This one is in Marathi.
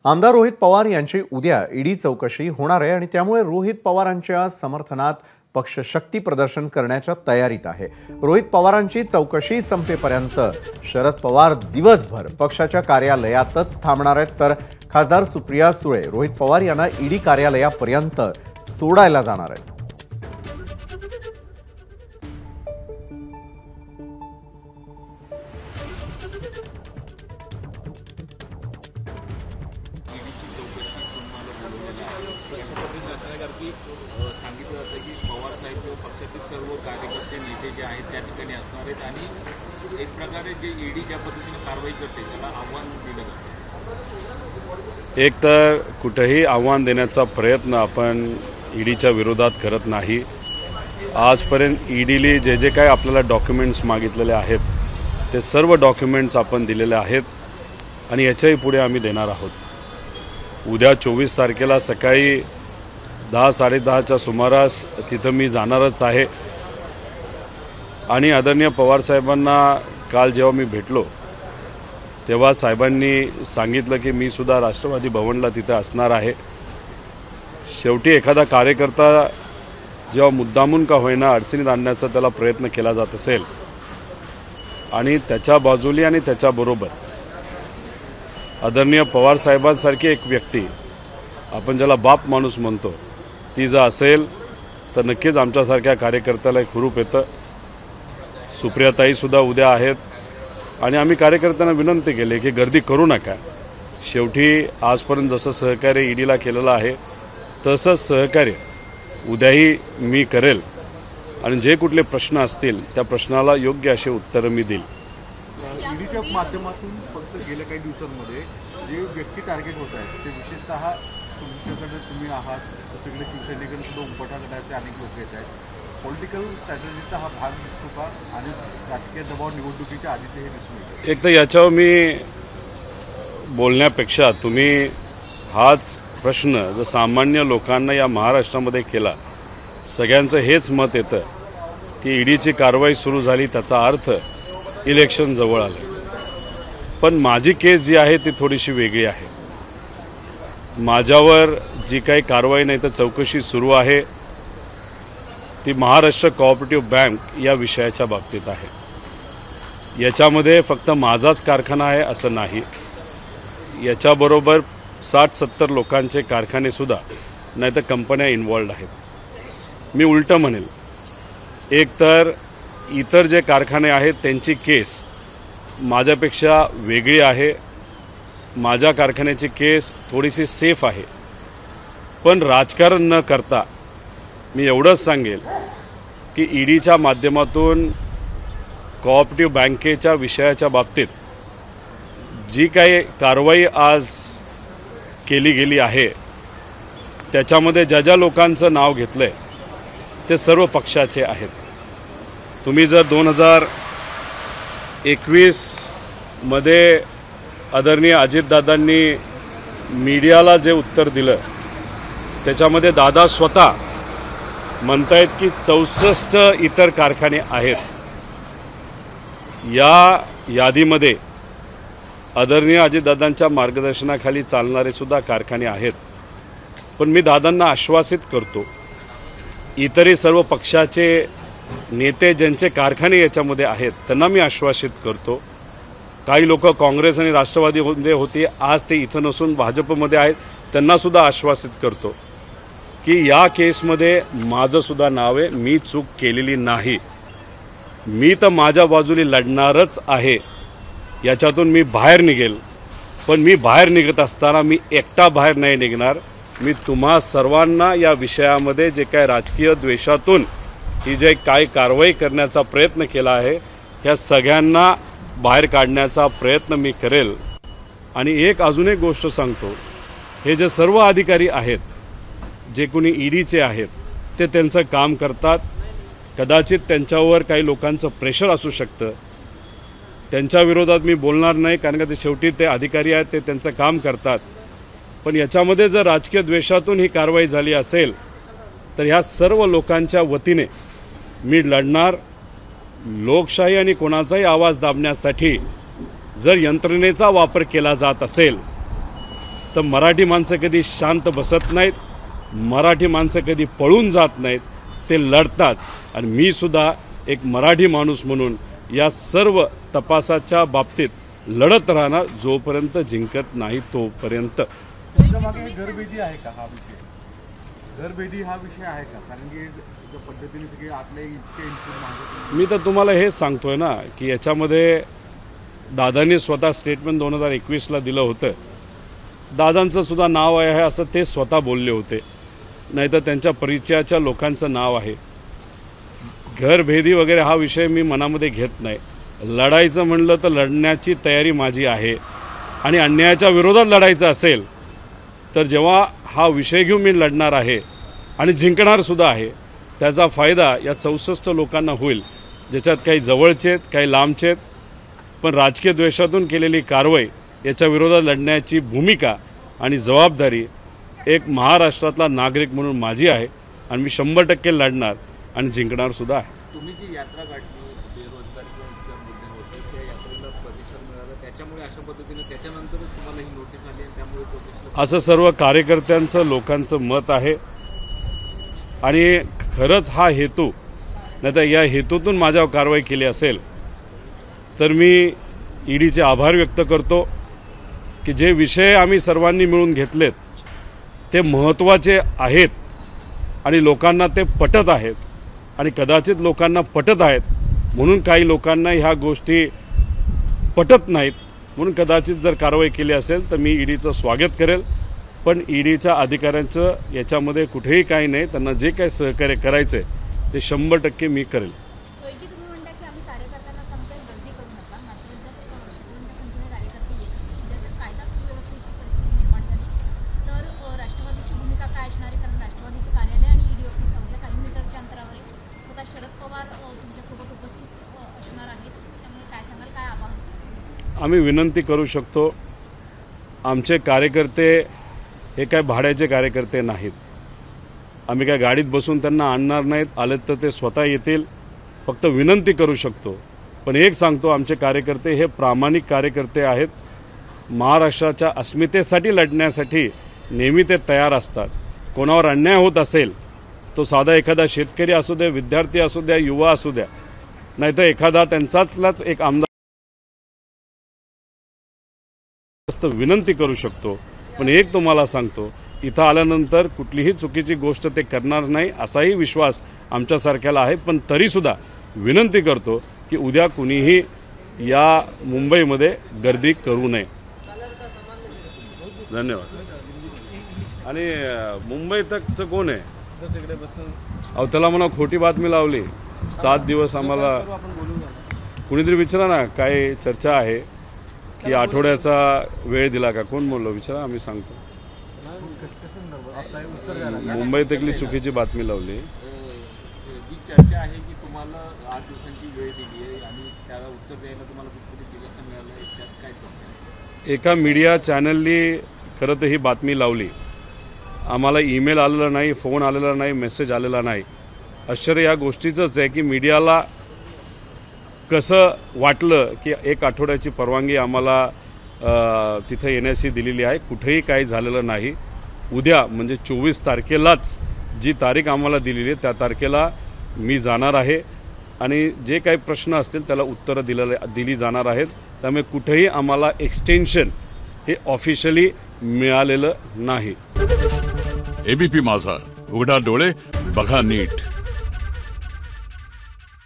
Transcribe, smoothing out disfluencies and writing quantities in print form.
आमदार रोहित पवार यांची उद्या ईडी चौकशी होणार आहे आणि त्यामुळे रोहित पवारांच्या समर्थनात पक्ष शक्ती प्रदर्शन करण्याच्या तयारीत आहे। रोहित पवारांची चौकशी संपेपर्यंत शरद पवार दिवसभर पक्षाच्या कार्यालयातच थांबणार आहेत, तर खासदार सुप्रिया सुळे रोहित पवार यांना ईडी कार्यालयापर्यंत सोडायला जाणार आहेत। सांगितलं जातं की पवार साहेब किंवा पक्षातील सर्व कार्यकर्ते नेते जे आहेत त्या ठिकाणी असणार आहेत आणि एक प्रकारे जे ईडी ज्या पद्धतीने कारवाई करते त्याला आव्हान दिलं जातं। एक तर कुठेही आव्हान देण्याचा प्रयत्न आपण ईडीच्या विरोधात करत नाही। आजपर्यंत ईडीने जे काही आपल्याला डॉक्युमेंट्स मागितलेले आहेत ते सर्व डॉक्युमेंट्स आपण दिलेले आहेत आणि याच्याही पुढे आम्ही देणार आहोत। उद्या 24 तारखेला सकाळी 10-10:30च्या सुमारास तिथं मी जाणारच आहे आणि आदरणीय पवार साहेबांना काल जेव्हा मी भेटलो तेव्हा साहेबांनी सांगितलं की मी सुद्धा राष्ट्रवादी भवनला तिथे असणार आहे। शेवटी एखादा कार्यकर्ता जेव्हा मुद्दामून का होईना अडचणीत आणण्याचा त्याला प्रयत्न केला जात असेल आणि त्याच्या बाजूली आणि त्याच्याबरोबर आदरणीय पवार साहेबांसारखी एक व्यक्ती आपण ज्याला बाप माणूस म्हणतो ती जर असेल तर नक्कीच आमच्यासारख्या कार्यकर्त्याला एक हुरूप येतं। सुप्रियाताईसुद्धा उद्या आहेत आणि आम्ही कार्यकर्त्यांना विनंती केली की गर्दी करू नका। शेवटी आजपर्यंत जसं सहकार्य ईडीला केलेलं आहे तसंच सहकार्य उद्याही मी करेल आणि जे कुठले प्रश्न असतील त्या प्रश्नाला योग्य असे उत्तरं मी देईल। ईडीच्या माध्यमातून फक्त गेल्या काही दिवसांमध्ये जे व्यक्ती टार्गेट होत आहेत ते विशेषतः तुमच्याकडे तुम्ही आहात, तिकडे शिवसैनिकांकडे सुद्धा उंबरठा गटाचे अनेक लोक येत आहेत। पॉलिटिकल स्ट्रॅटेजीचा हा भाग दिसतो का आणि राजकीय दबाव निवडणुकीच्या आधीचे हे दिसून येते? एक तर याच्यावर मी बोलण्यापेक्षा तुम्ही हाच प्रश्न जर सामान्य लोकांना या महाराष्ट्रामध्ये केला, सगळ्यांचं हेच मत येतं की ईडीची कारवाई सुरू झाली त्याचा अर्थ इलेक्शन जवळ आलं। पण माझी केस जी आहे ती थोडीशी वेगळी आहे। माझ्यावर जी काही कारवाई नाही तर चौकशी सुरू आहे ती महाराष्ट्र कोऑपरेटिव्ह बँक या विषयाच्या बाबतीत आहे। याच्यामध्ये फक्त माझाच कारखाना आहे असं नाही, याच्याबरोबर 60-70 लोकांचे कारखानेसुद्धा नाही तर कंपन्या इन्वॉल्ड आहेत। मी उलटं म्हणेल, एक तर इतर जे कारखाने आहेत त्यांची केस माझ्यापेक्षा वेगळी आहे, माझ्या कारखान्याची केस थोडीशी सेफ आहे। पण राजकारण न करता मी एवढंच सांगेल की ईडीच्या माध्यमातून कोऑपरेटिव्ह बँकेच्या विषयाच्या बाबतीत जी काही कारवाई आज केली गेली आहे त्याच्यामध्ये ज्या ज्या लोकांचं नाव घेतलं आहे ते सर्व पक्षाचे आहेत। तुम्ही जर 2021 मध्ये आदरणीय अजितदादांनी मीडियाला जे उत्तर दिलं त्याच्यामध्ये दादा स्वतः म्हणतायत की 64 इतर कारखाने आहेत। या यादीमध्ये आदरणीय अजितदादांच्या मार्गदर्शनाखाली चालणारे सुद्धा कारखाने आहेत। पण मी दादांना आश्वासित करतो, इतरही सर्व पक्षाचे नेते ज्यांचे कारखाने याच्यामध्ये आहेत त्यांना मी आश्वासित करतो। काही लोक काँग्रेस आणि राष्ट्रवादीमध्ये होते, आज ते इथं नसून भाजपमध्ये आहेत, त्यांनासुद्धा आश्वासित करतो की या केसमध्ये माझंसुद्धा नाव आहे, मी चूक केलेली नाही। मी तर माझ्या बाजूने लढणारच आहे, याच्यातून मी बाहेर निघेल। पण मी बाहेर निघत असताना मी एकटा बाहेर नाही निघणार। मी तुम्हा सर्वांना या विषयामध्ये जे काय राजकीय द्वेषातून ही जे काय कारवाई करण्याचा प्रयत्न केला आहे ह्या सगळ्यांना बाहेर काढण्याचा प्रयत्न मी करेल। आणि एक अजून एक गोष्ट सांगतो, हे जे सर्व अधिकारी आहेत जे कोणी ईडीचे आहेत ते त्यांचं काम करतात। कदाचित त्यांच्यावर काही लोकांचं प्रेशर असू शकतं, त्यांच्या विरोधात मी बोलणार नाही कारण का ते शेवटी ते अधिकारी आहेत, ते त्यांचं काम करतात। पण याच्यामध्ये जर राजकीय द्वेषातून ही कारवाई झाली असेल तर ह्या सर्व लोकांच्या वतीने मी लढणार। लोकशाही आणि कोणाचाही आवाज दाबण्यासाठी जर यंत्रणेचा वापर केला जात असेल तर मराठी माणसं कधी शांत बसत नाहीत, मराठी माणसं कधी पळून जात नाहीत, ते लढतात. आणि मी सुद्धा एक मराठी माणूस म्हणून या सर्व तपासाच्या बाबतीत लढत राहणार जोपर्यंत जिंकत नाही तोपर्यंत. तुमच्या मागे घरभेदी आहे का हा विषय? घरभेदी हा विषय आहे का? कारण की ज्या पद्धतीने सगळे आपले इतके इनपुट मागत. मी तर तुम्हाला हे सांगतोय ना की याच्यामध्ये दादांनी स्वतः स्टेटमेंट 2021ला दिलं होतं. दादांचं सुद्धा नाव आहे असं ते स्वतः बोलले होते, नाहीतर त्यांच्या परिचयाच्या लोकांचं नाव आहे. घरभेदी वगैरे हा विषय मी मनामध्ये घेत नाही. लढायचं म्हणलं तर लढण्याची तयारी माझी आहे, आणि अन्यायाच्या विरोधात लढायचं असेल तर जेव्हा हा विषय घेऊन मी लढणार आहे आणि जिंकणारसुद्धा आहे, त्याचा फायदा या 64 लोकांना होईल, ज्याच्यात काही जवळचे आहेत, काही लांबचे आहेत. पण राजकीय द्वेषातून केलेली कारवाई याच्या विरोधात लढण्याची भूमिका आणि जबाबदारी एक महाराष्ट्रातला नागरिक म्हणून माझी आहे, आणि मी 100% लढणार आणि जिंकणारसुद्धा आहे. तुम्ही जी यात्रा काढली बेरोजगारी किंवा इतर मुद्द्यांवरती, त्या यात्रेला प्रतिसाद मिळाला, त्याच्यामुळे अशा पद्धतीने त्याच्यानंतरच तुम्हाला ही नोटीस आली आणि त्यामुळे चौकशीला असं सर्व कार्यकर्त्यांचं लोकांचं मत आहे. आणि खरंच हा हेतू नाही तर या हेतूतून माझ्यावर कारवाई केली असेल तर मी ईडीचे आभार व्यक्त करतो की जे विषय आम्ही सर्वांनी मिळून घेतलेत ते महत्त्वाचे आहेत आणि लोकांना ते पटत आहेत, आणि कदाचित लोकांना पटत आहेत म्हणून काही लोकांना ह्या गोष्टी पटत नाहीत, म्हणून कदाचित जर कारवाई केली असेल तर मी ईडीचं स्वागत करेल. पण ईडीच्या अधिकाऱ्यांचं याच्यामध्ये कुठेही काही नाही. त्यांना जे काही सहकार्य करायचं आहे ते 100% मी करेल. तुम्ही म्हणता की आम्ही कार्यकर्त्यांना सांगतोय गर्दी करू नका, मात्र जर शेकडोंच्या संख्येने कार्यकर्ते येत असतील, उद्या जर कायदा सुव्यवस्थेची परिस्थिती निर्माण झाली तर राष्ट्रवादीची भूमिका काय असणार आहे? कारण राष्ट्रवादीचं कार्यालय आणि ईडी ऑफिस अवघ्या काही मीटरच्या अंतरावर आहे. स्वतः शरद पवार तुमच्यासोबत उपस्थित असणार आहेत, त्यामुळे काय सांगाल, काय आवाहन? आम्ही विनंती करू शकतो. आमचे कार्यकर्ते हे काय भाड्याचे कार्यकर्ते नाहीत. आम्ही काय गाडीत बसून त्यांना आणणार नाहीत. आलेत तर ते स्वतः येतील. फक्त विनंती करू शकतो. पण एक सांगतो, आमचे कार्यकर्ते हे प्रामाणिक कार्यकर्ते आहेत. महाराष्ट्राच्या अस्मितेसाठी लढण्यासाठी नेहमी ते तयार असतात. कोणावर अन्याय होत असेल, तो साधा एखादा शेतकरी असू द्या, विद्यार्थी असू द्या, युवा असू द्या, नाहीतर एखादा त्यांचातलाच एक आमदार, विनंती करू शकतो. पण एक तुम्हाला सांगतो, इथं आल्यानंतर कुठलीही चुकीची गोष्ट ते करणार नाही असाही विश्वास आमच्यासारख्याला आहे. पण तरीसुद्धा विनंती करतो की उद्या कुणीही या मुंबईमध्ये गर्दी करू नये. धन्यवाद. आणि मुंबई तकचं कोण आहे? अहो त्याला म्हणा खोटी बातमी लावली. 7 दिवस आम्हाला कुणीतरी विचारा ना, काय चर्चा आहे की आठवड्याचा वेळ दिला का? कोण बोललो विचारा, आम्ही सांगतो. मुंबईतली चुकीची बातमी लावली. जी चर्चा आहे की तुम्हाला 8 दिवसांची वेळ दिली आहे आणि त्याला उत्तर द्यायला तुम्हाला कुठेतरी दिवस मिळाला आहे, त्यात काय करताय? एका मीडिया चॅनलनी खरं तर ही बातमी लावली. आम्हाला ईमेल आलेला नाही, फोन आलेला नाही, मेसेज आलेला नाही. आश्चर्य या गोष्टीचंच आहे की मीडियाला कसं वाटलं की 1 आठवड्याची परवानगी आम्हाला तिथं येण्याची दिलेली आहे. कुठेही काही झालेलं नाही. उद्या म्हणजे 24 तारखेलाच जी तारीख आम्हाला दिलेली आहे त्या तारखेला मी जाणार आहे, आणि जे काही प्रश्न असतील त्याला उत्तरं दिली जाणार आहेत. त्यामुळे कुठेही आम्हाला एक्सटेन्शन हे ऑफिशियली मिळालेलं नाही. एबीपी माझा, उघडा डोळे बघा नीट.